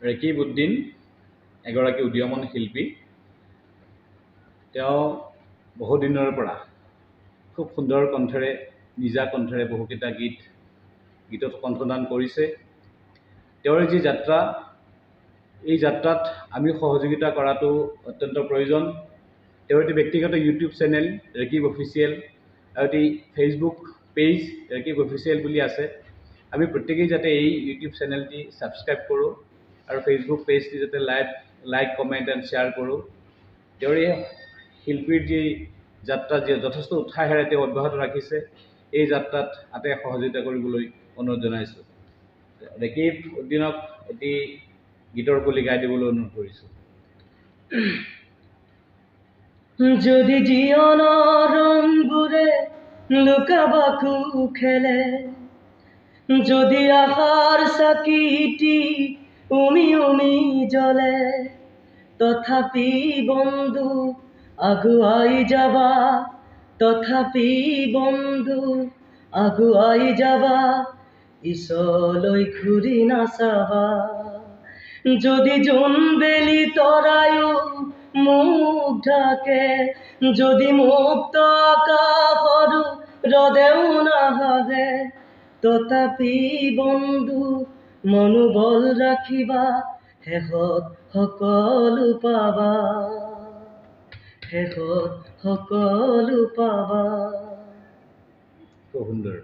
ৰেকিবউদ্দিন এগৰাকী উদীয়মান শিল্পী। তেওঁ বহুদিনৰ পৰা খুব সুন্দৰ কণ্ঠেৰে নিজা কণ্ঠেৰে বহুকেইটা গীতত কণ্ঠদান কৰিছে। তেওঁৰ যি যাত্ৰা, এই যাত্ৰাত আমি সহযোগিতা কৰাটো অত্যন্ত প্ৰয়োজন। তেওঁৰ এটি ব্যক্তিগত ইউটিউব চেনেল ৰেকিব অফিচিয়েল আৰু এটি ফেচবুক পেজ ৰেকিব অফিচিয়েল বুলি আছে। আমি প্ৰত্যেকেই যাতে এই ইউটিউব চেনেলটি ছাবস্ক্ৰাইব কৰোঁ আৰু ফেচবুক পেজটি যাতে লাইক কমেণ্ট এণ্ড শ্বেয়াৰ কৰোঁ। তেওঁৰ এই শিল্পীৰ যি যাত্ৰা যথেষ্ট উৎসাহেৰে তেওঁ অব্যাহত ৰাখিছে, এই যাত্ৰাত আটাই সহযোগিতা কৰিবলৈ অনুৰোধ জনাইছোঁ। ৰেকিবউদ্দিনক এটি গীতৰ কলি গাই দিবলৈ অনুৰোধ কৰিছোঁ। যদি জীৱনৰ ৰংবোৰে লুকাবাকু খেলে, যদি আশাৰ চাকিটি উমি উমি জ্বলে, তথাপি বন্ধু আগুৱাই যাবা, তথাপি বন্ধু আগুৱাই যাবা, পিছলৈ ঘূৰি নাচাবা। যদি জোনবেলি তৰায়ো মুখ ঢাকে, যদি মুক্ত আকাশৰো ৰদেও নাভাগে, তথাপি বন্ধু মনোবল ৰাখিবা, শেষত সকলো পাবা, শেষত সকলো পাবা। খুব সুন্দৰ।